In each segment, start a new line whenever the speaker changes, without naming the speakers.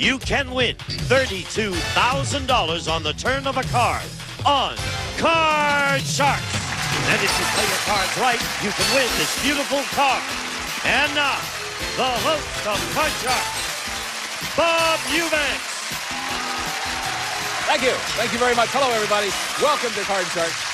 you can win $32,000 on the turn of a card on Card Sharks. And if you play your cards right, you can win this beautiful card. And now, the host of Card Sharks, Bob Eubanks.
Thank you. Thank you very much. Hello, everybody. Welcome to Card Sharks.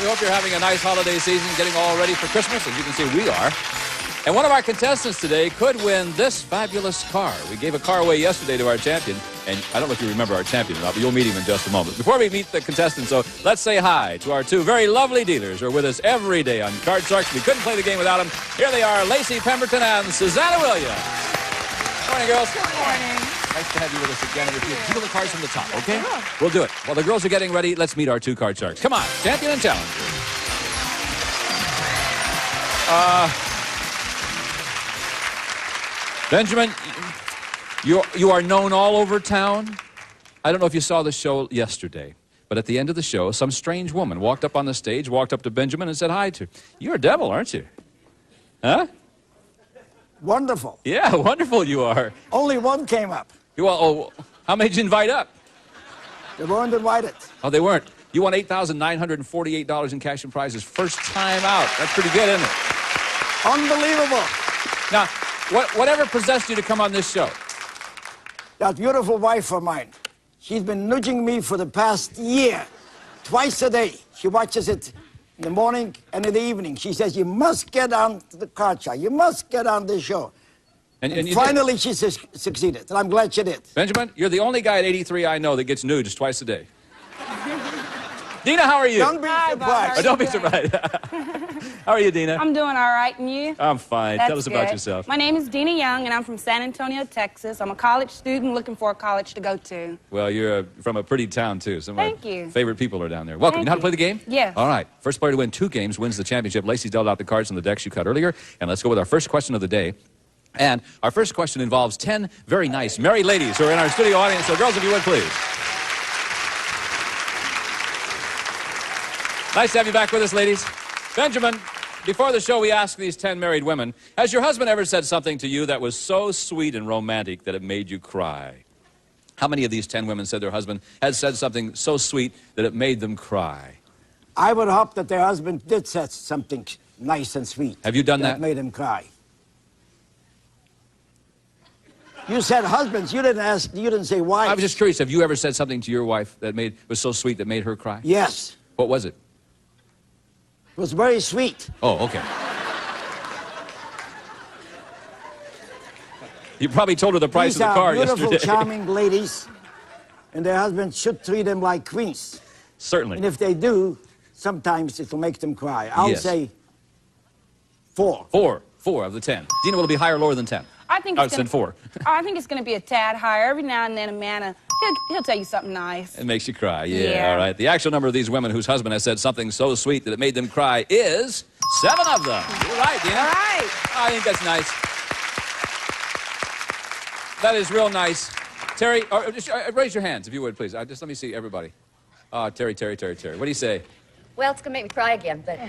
We hope you're having a nice holiday season, getting all ready for Christmas. As you can see, we are. And one of our contestants today could win this fabulous car. We gave a car away yesterday to our champion, and I don't know if you remember our champion or not, but you'll meet him in just a moment. Before we meet the contestants, so let's say hi to our two very lovely dealers who are with us every day on Card Sharks. We couldn't play the game without them. Here they are, Lacey Pemberton and Susanna Williams. Good morning, girls.
Good morning.
Nice to have you with us again. If you do the cards from the top, okay? Sure. We'll do it. While the girls are getting ready, let's meet our two Card Sharks. Come on, champion and challenger. Benjamin, you are known all over town. I don't know if you saw the show yesterday, but at the end of the show, some strange woman walked up on the stage, walked up to Benjamin and said hi to him. You're a devil, aren't you? Huh?
Wonderful.
Yeah, wonderful you are.
Only one came up.
How many did you invite up?
They weren't invited.
Oh, they weren't. You won $8,948 in cash and prizes first time out. That's pretty good, isn't it?
Unbelievable.
Now, whatever possessed you to come on this show?
That beautiful wife of mine. She's been nudging me for the past year. Twice a day. She watches it in the morning and in the evening. She says, you must get on to the card show. You must get on this show. And finally, she succeeded, and I'm glad she did.
Benjamin, you're the only guy at 83 I know that gets nudes twice a day. Dina, how are you?
Don't be surprised.
Don't be surprised. How are you, Dina?
I'm doing all right, and you?
I'm fine.
That's
Tell us about
good.
yourself.
My name is Dina Young, and I'm from San Antonio, Texas. I'm a college student looking for a college to go to.
Well, you're from a pretty town, too. Some of my favorite people are down there. Welcome. You know how to play the game?
Yes.
All right. First player to win 2 games wins the championship. Lacey's dealt out the cards on the decks you cut earlier. And let's go with our first question of the day. And our first question involves 10 very nice married ladies who are in our studio audience. So, girls, if you would, please. Nice to have you back with us, ladies. Benjamin, before the show, we asked these 10 married women, has your husband ever said something to you that was so sweet and romantic that it made you cry? How many of these 10 women said their husband had said something so sweet that it made them cry?
I would hope that their husband did say something nice and sweet.
Have you done that?
That made him cry. You said husbands. You didn't say wives.
I was just curious, have you ever said something to your wife that was so sweet that made her cry?
Yes.
What was it?
It was very sweet.
Oh, okay. You probably told her the price of the car yesterday.
These are beautiful, charming ladies, and their husbands should treat them like queens.
Certainly.
And if they do, sometimes it will make them cry. I'll say 4.
4 of the 10. Dina, will it be higher or lower than 10?
I think it's
than 4.
I think it's going to be a tad higher. Every now and then, a man, he'll tell you something nice.
It makes you cry. Yeah, all right. The actual number of these women whose husband has said something so sweet that it made them cry is 7 of them. You're right, Dina.
All right.
I think that's nice. That is real nice. Terry, just, raise your hands, if you would, please. Just let me see everybody. Terry. What do you say?
Well, it's going to make me cry again, but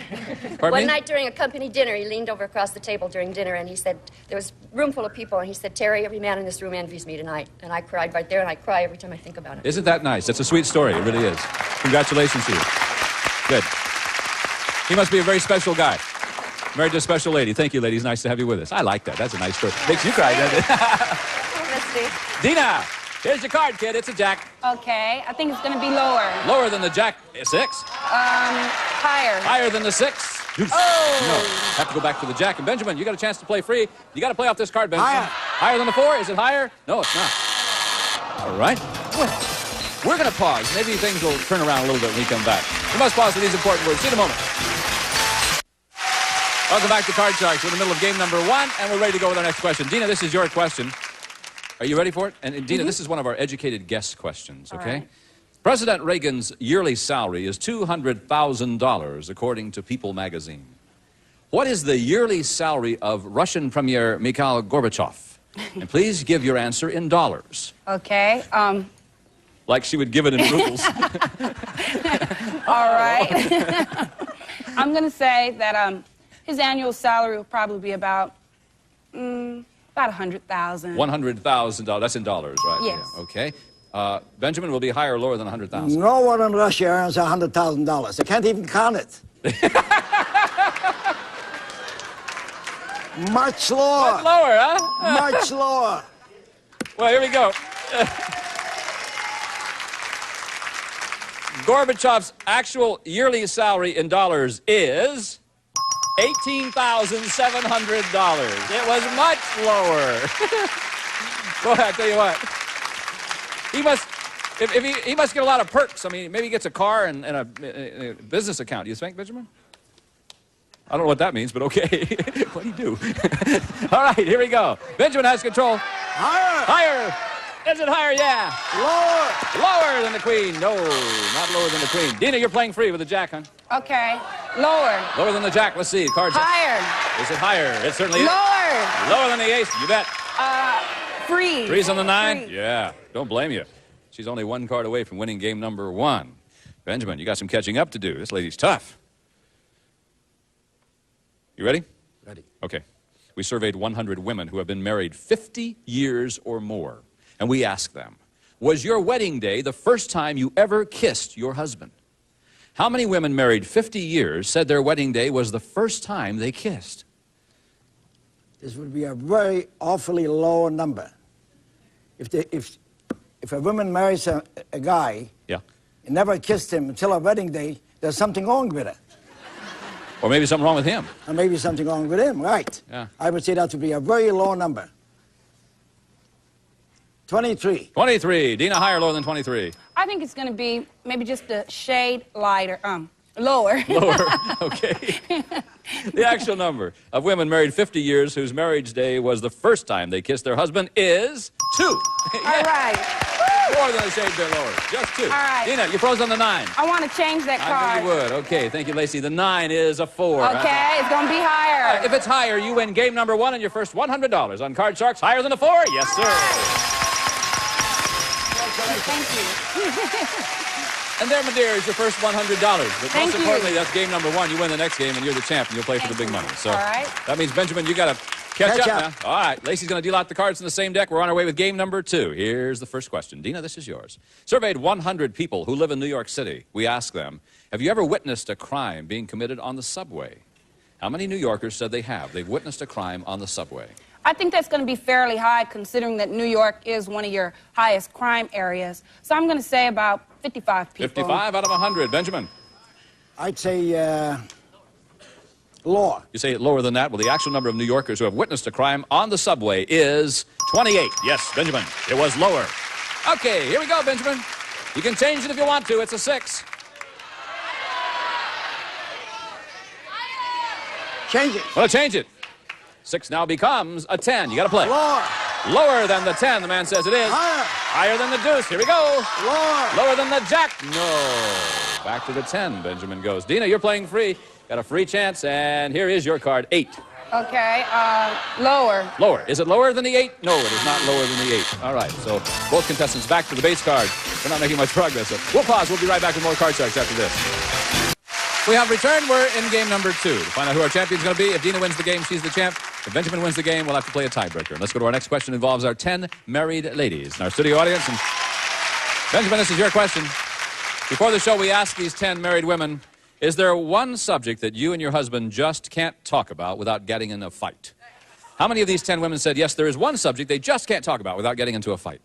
one night during a company dinner, he leaned over across the table during dinner, and he said, there was a room full of people, and he said, Terry, every man in this room envies me tonight. And I cried right there, and I cry every time I think about it.
Isn't that nice? That's a sweet story. It really is. Congratulations to you. Good. He must be a very special guy. Married to a special lady. Thank you, ladies. Nice to have you with us. I like that. That's a nice story. Makes you cry, doesn't it? Dina, here's your card, kid. It's a jack.
Okay. I think it's going to be lower.
Lower than the jack. 6?
Higher.
Higher than the 6?
Oh!
No. Have to go back to the jack. And Benjamin, you got a chance to play free. You got to play off this card, Benjamin. Higher than the 4? Is it higher? No, it's not. All right. We're going to pause. Maybe things will turn around a little bit when we come back. We must pause for these important words. See you in a moment. Welcome back to Card Sharks. We're in the middle of game number 1, and we're ready to go with our next question. Dina, this is your question. Are you ready for it? And Dina, this is one of our educated guest questions, okay?
Right.
President Reagan's yearly salary is $200,000, according to People magazine. What is the yearly salary of Russian Premier Mikhail Gorbachev? And please give your answer in dollars.
Okay.
Like she would give it in rubles.
All right. I'm going to say that his annual salary will probably be about About 100,000.
$100,000. That's in dollars, right?
Yes.
Yeah. Okay. Benjamin will be higher or lower than 100,000?
No one in Russia earns $100,000. They can't even count it. Much lower.
Much lower, huh?
Much lower.
Well, here we go. Gorbachev's actual yearly salary in dollars is $18,700. It was much lower. Boy, I tell you what, he must, he must get a lot of perks. I mean, maybe he gets a car and a business account. You think, Benjamin? I don't know what that means, but okay. What do you do? All right, here we go. Benjamin has control.
Higher.
Higher. Is it higher? Yeah.
Lower.
Lower than the queen. No, not lower than the queen. Dina, you're playing free with the jack, huh?
Okay. Lower.
Lower than the jack. Let's see. Cards.
Higher.
Is it higher? It certainly is.
Lower.
Lower than the ace. You bet.
Free.
Three's on the nine?
Free.
Yeah. Don't blame you. She's only one card away from winning game number one. Benjamin, you got some catching up to do. This lady's tough. You ready?
Ready.
Okay. We surveyed 100 women who have been married 50 years or more. And we asked them, was your wedding day the first time you ever kissed your husband? How many women married 50 years said their wedding day was the first time they kissed?
This would be a very awfully low number. If a woman marries a guy
Yeah.
and never kissed him until her wedding day, there's something wrong with her.
Or maybe something wrong with him.
Or maybe something wrong with him, right.
Yeah.
I would say that would be a very low number. 23.
23. Dina, higher or lower than 23?
I think it's going to be maybe just a shade lighter. Lower.
Lower. Okay. The actual number of women married 50 years whose marriage day was the first time they kissed their husband is 2.
All right.
More than a shade bit lower. Just 2.
All right.
Dina, you froze on the 9.
I want to change that
I
card.
knew you would. Okay, thank you, Lacey. The 9 is a 4.
Okay, it's going to be higher.
If it's higher, you win game number 1 and your first $100 on Card Sharks. Higher than a 4? Yes, sir.
Thank you.
And there, my dear, is your first $100. But
Thank
most
you.
importantly, that's game number 1. You win the next game, and you're the champ, and you'll play for the big money. So
All right.
that means, Benjamin, you got to catch
Catch
up
up.
now. All right. Lacey's going to deal out the cards in the same deck. We're on our way with game number 2. Here's the first question. Dina, this is yours. Surveyed 100 people who live in New York City. We asked them, have you ever witnessed a crime being committed on the subway? How many New Yorkers said they have? They've witnessed a crime on the subway.
I think that's going to be fairly high considering that New York is one of your highest crime areas. So I'm going to say about 55 people.
55 out of 100. Benjamin?
I'd say lower.
You say it lower than that? Well, the actual number of New Yorkers who have witnessed a crime on the subway is 28. Yes, Benjamin, it was lower. Okay, here we go, Benjamin. You can change it if you want to. It's a 6.
Change it.
Well, change it. 6 now becomes a 10. You got to play.
Lower.
Lower than the 10, the man says it is.
Higher.
Higher than the deuce. Here we go.
Lower.
Lower than the jack. No. Back to the 10, Benjamin goes. Dina, you're playing free. Got a free chance, and here is your card, 8.
Okay, lower.
Lower. Is it lower than the 8? No, it is not lower than the 8. All right, so both contestants back to the base card. We're not making much progress. So we'll pause. We'll be right back with more Card Sharks after this. We have returned. We're in game number 2. To find out who our champion's going to be, if Dina wins the game, she's the champ. If Benjamin wins the game, we'll have to play a tiebreaker. And let's go to our next question. It involves our 10 married ladies in our studio audience. And Benjamin, this is your question. Before the show, we asked these 10 married women, is there one subject that you and your husband just can't talk about without getting in a fight? How many of these 10 women said, yes, there is one subject they just can't talk about without getting into a fight?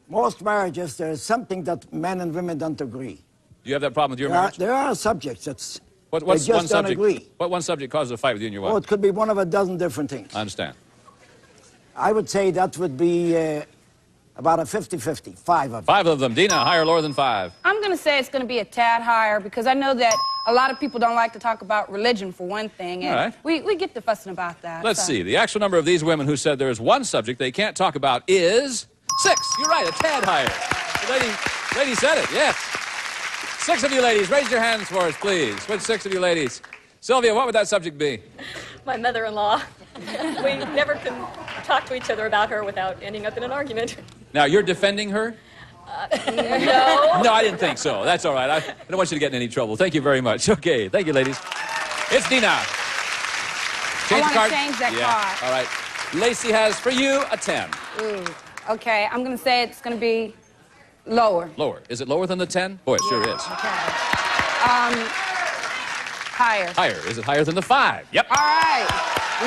Most marriages, there is something that men and women don't agree.
Do you have that problem with your marriage?
There are subjects that
What's
they
one
just don't
subject?
agree.
What one subject causes a fight with you and your wife?
Oh, it could be one of a dozen different things.
I understand.
I would say that would be about a 50-50, 5 of them.
5 of them. Dina, higher or lower than 5?
I'm going to say it's going to be a tad higher because I know that a lot of people don't like to talk about religion for one thing, and
All right.
we get to fussing about that.
Let's
so.
see. The actual number of these women who said there is one subject they can't talk about is 6. You're right, a tad higher. The lady said it, yes. 6 of you ladies, raise your hands for us, please. Which 6 of you ladies? Sylvia, what would that subject be?
My mother-in-law. We never can talk to each other about her without ending up in an argument.
Now, you're defending her?
No.
No, I didn't think so. That's all right. I don't want you to get in any trouble. Thank you very much. Okay, thank you, ladies. It's Dina. Change
I
the card?
want to change that card.
All right. Lacey has for you a 10.
Ooh. Okay, I'm going to say it's going to be lower.
Lower. Is it lower than the 10? Boy, it sure is.
Okay. Higher.
Higher. Is it higher than the 5? Yep.
All right.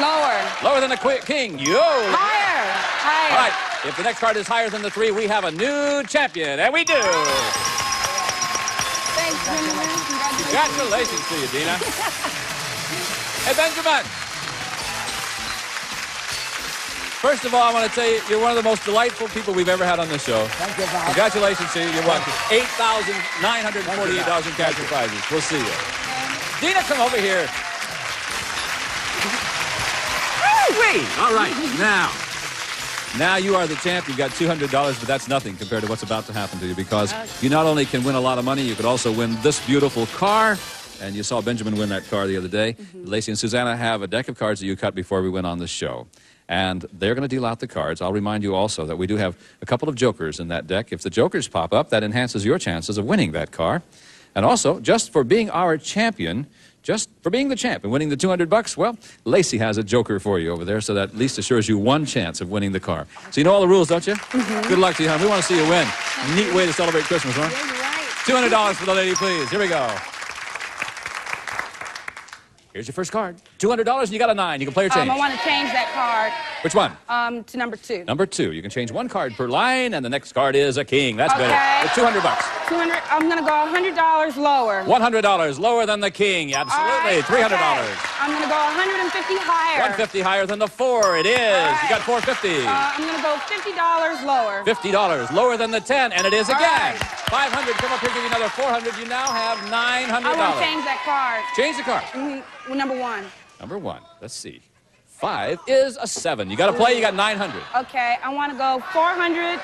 Lower.
Lower than the king. Yo.
Higher. Higher.
All right. If the next card is higher than the 3, we have a new champion, and we do.
Thanks, Benjamin.
Congratulations to you, Dina. Hey, Benjamin. First of all, I want to tell you, you're one of the most delightful people we've ever had on this show.
Thank you, Bob.
Congratulations to you. You won $8,948 in cash and prizes. We'll see you. Dina, come over here. Woo-wee. All right, now you are the champ. You've got $200, but that's nothing compared to what's about to happen to you, because you not only can win a lot of money, you could also win this beautiful car. And you saw Benjamin win that car the other day. Lacey and Susanna have a deck of cards that you cut before we went on the show. And they're going to deal out the cards. I'll remind you also that we do have a couple of jokers in that deck. If the jokers pop up, that enhances your chances of winning that car. And also, just for being our champion, just for being the champ and winning the $200, well, Lacey has a joker for you over there, so that at least assures you one chance of winning the car. So you know all the rules, don't you? Good luck to you, hon. We want to see you win. Neat way to celebrate Christmas, huh?
Yeah, you're right.
$200 for the lady, please. Here we go. Here's your first card. $200 and you got a 9. You can play or change.
I want to change that card.
Which one?
To number 2.
Number 2. You can change one card per line, and the next card is a king. That's
Okay.
better. For $200.
200. I'm going to go $100 lower.
$100 lower than the king. Absolutely. $300.
Okay. I'm going to go 150 higher.
150 higher than the 4. It is.
Right.
You got $450.
I'm going to go $50 lower.
$50 lower than the 10, and it is again.
Right.
500. Come up here, give you another 400. You now have $900.
I want to change that card.
Change the card.
Well, number 1.
Number 1. Let's see. 5 is a 7. You got to play. You got 900.
Okay, I want to go 400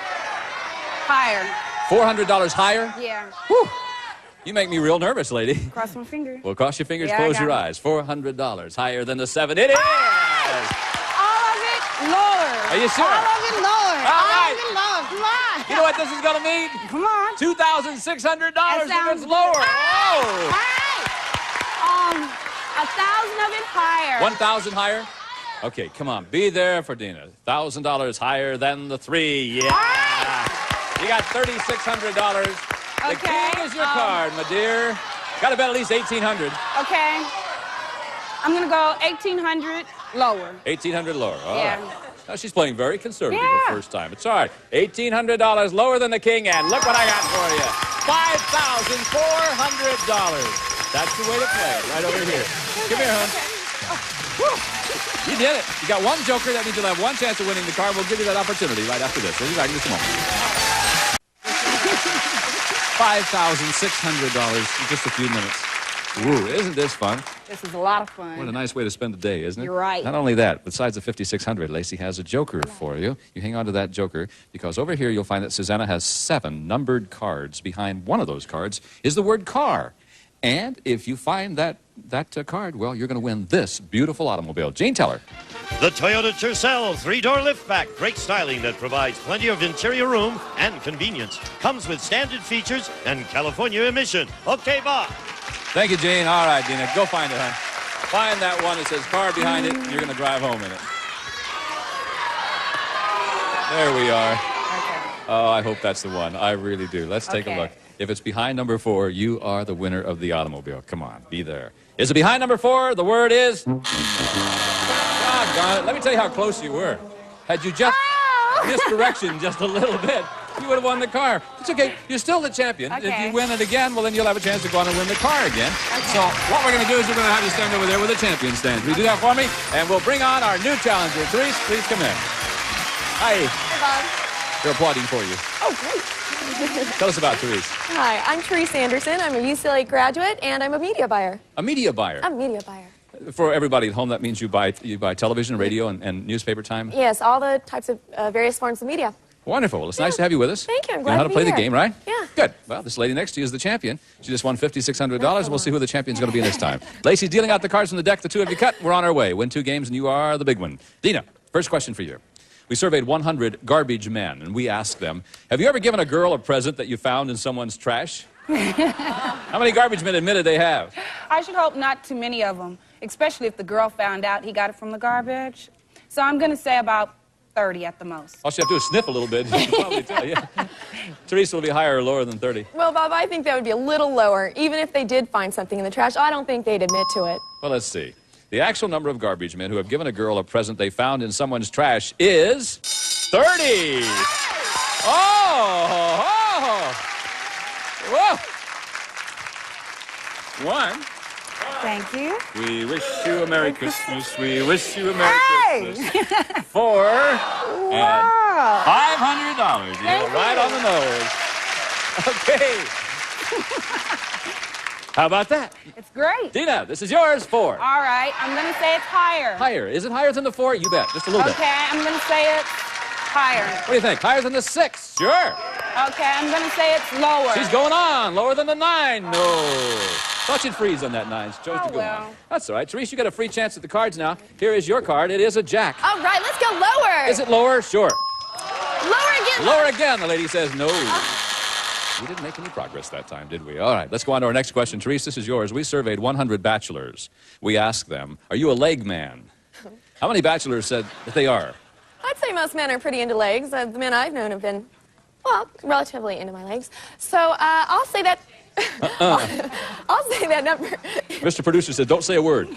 higher.
$400 higher.
Yeah.
Whew. You make me real nervous, lady.
Cross my finger.
Well, cross your fingers,
Yeah,
close
I
your
got
eyes. $400 higher than the 7. It is!
All of it lower.
Are you sure?
All of it lower.
All right.
Of it lower. Come on.
You know what this is going to mean?
Come on.
$2,600 if
sounds
it's lower.
good.
Whoa!
All right. 1,000 of it higher.
1,000 higher? Okay, come on. Be there for Dina. $1,000 higher than the 3. Yeah.
right.
You got $3,600. The
Okay,
king is your card, my dear. Got to bet at least $1,800.
Okay. I'm going to go 1,800 lower.
1,800 lower. All
Yeah.
right. Now she's playing very conservative
Yeah.
the first time. It's all right. $1,800 lower than the king, and look what I got for you. $5,400. That's the way to play it, right over here. Come here, hon. Woo. You did it. You got one joker. That means you'll have one chance of winning the car. We'll give you that opportunity right after this. We'll be back in just a moment. $5,600 in just a few minutes. Ooh, isn't this fun?
This is a lot of fun.
What a nice way to spend the day, isn't it?
You're right.
Not only that, besides the $5,600, Lacey has a joker for you. You hang on to that joker, because over here you'll find that Susanna has 7 numbered cards. Behind one of those cards is the word car. And if you find that card, well, you're going to win this beautiful automobile. Gene, tell her.
The Toyota Tercel 3-door liftback. Great styling that provides plenty of interior room and convenience. Comes with standard features and California emission. Okay, Bob.
Thank you, Gene. All right, Dina, go find it, hon. Find that one that says car behind it, and you're going to drive home in it. There we are.
Okay.
Oh, I hope that's the one. I really do. Let's take a look. If it's behind number 4, you are the winner of the automobile. Come on, be there. Is it behind number 4? The word is... Doggone it. Let me tell you how close you were. Had you just misdirection just a little bit, you would have won the car. It's okay. You're still the champion.
Okay.
If you win it again, well, then you'll have a chance to go on and win the car again. So what we're going to do is we're going to have you stand over there where the champion stands. Will you do that for me? And we'll bring on our new challenger. Therese, please come in. Hi.
Hey, Bob.
They're applauding for you.
Oh, great.
Tell us about Therese.
Hi, I'm Therese Anderson. I'm a UCLA graduate, and I'm a media buyer.
A media buyer.
I'm a media buyer.
For everybody at home, that means you buy television, radio, and newspaper time?
Yes, all the types of various forms of media.
Wonderful. Well, it's nice to have you with us.
Thank you. I'm
You
glad
know how to
to be
play the
here.
game, right?
Yeah.
Good. Well, this lady next to you is the champion. She just won $5,600, and we'll see who the champion's going to be this time. Lacey's dealing out the cards from the deck. The 2 of you cut. We're on our way. Win 2 games, and you are the big one. Dina, first question for you. We surveyed 100 garbage men, and we asked them, have you ever given a girl a present that you found in someone's trash? How many garbage men admitted they have?
I should hope not too many of them. especially if the girl found out he got it from the garbage. So I'm going to say about 30 at the most.
All she have to do is sniff a little bit. You can probably tell, yeah. Teresa will be higher or lower than 30?
Well, Bob, I think that would be a little lower. Even if they did find something in the trash, I don't think they'd admit to it.
Well, let's see. The actual number of garbage men who have given a girl a present they found in someone's trash is 30. Oh! Whoa! One.
Thank you.
We wish you a Merry Christmas. We wish you a Merry Christmas. 4. And $500. You know, right on the nose. Okay. How about that?
It's great.
Dina, this is yours. 4.
All right, I'm going to say it's higher.
Higher. Is it higher than the 4? You bet. Just a little bit.
Okay, I'm going to say it's higher.
What do you think? Higher than the 6? Sure.
Okay, I'm going to say it's lower.
She's going on. Lower than the 9? No. Thought she'd freeze on that 9. She chose to go on. That's all right. Teresa, you got a free chance at the cards now. Here is your card. It is a jack.
All right, let's go lower.
Is it lower? Sure.
Lower again.
Lower again. The lady says no. We didn't make any progress that time, did we? All right, let's go on to our next question. Teresa, this is yours. We surveyed 100 bachelors. We asked them, are you a leg man? How many bachelors said that they are?
I'd say most men are pretty into legs. The men I've known have been, well, relatively into my legs. So I'll say that. I'll say that number.
Mr. Producer said, don't say a word.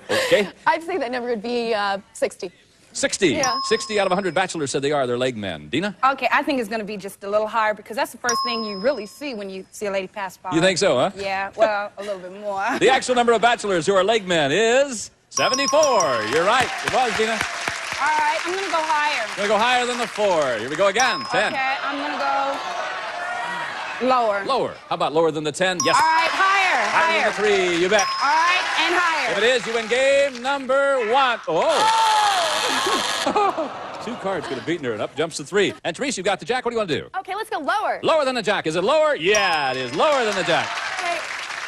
Okay.
I'd say that number would be 60.
60.
Yeah.
60 out of 100 bachelors said they are. They're leg men. Dina?
Okay, I think it's going to be just a little higher because that's the first thing you really see when you see a lady pass by.
You think so, huh?
Yeah, well, a little bit more.
The actual number of bachelors who are leg men is 74. You're right. It was, Dina.
All right, I'm going to go higher.
You're going to go higher than the 4. Here we go again. 10.
Okay, I'm going to go lower.
Lower. How about lower than the 10? Yes.
All right, higher.
Higher than the 3. You bet.
All right, and higher.
If it is, you win game number 1. Oh. 2 cards could have beaten her, and up jumps the 3. And Teresa, you got the jack. What do you want to do?
Okay, let's go lower.
Lower than the jack. Is it lower? Yeah, it is lower than the jack.
Okay,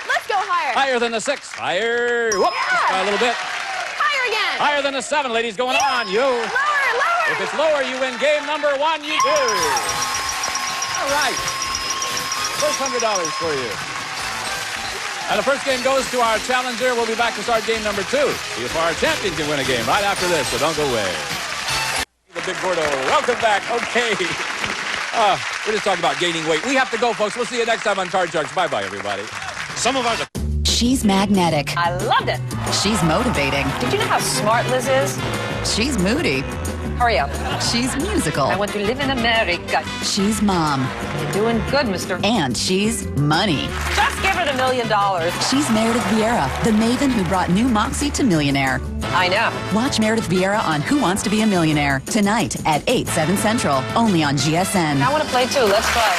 let's go higher.
Higher than the 6. Higher. Whoop.
Yeah.
Just by a little bit.
Higher again.
Higher than the 7. Ladies, going on. You.
Lower, lower.
If it's lower, you win game number 1. You do. All right. First $100 for you. And the first game goes to our challenger. We'll be back to start game number 2. See if our champion can win a game right after this, so don't go away. The Big Gordo. Welcome back. Okay. We're just talking about gaining weight. We have to go, folks. We'll see you next time on Card Sharks. Bye-bye, everybody.
Some of our...
She's magnetic.
I loved it.
She's motivating.
Did you know how smart Liz is?
She's moody.
Hurry up.
She's musical.
I want to live in America.
She's mom.
You're doing good, mister.
And she's money.
Just give it $1 million.
She's Meredith Vieira, the maven who brought new Moxie to Millionaire.
I know.
Watch Meredith Vieira on Who Wants to Be a Millionaire tonight at 8, 7 Central, only on GSN.
I want to play too. Let's play.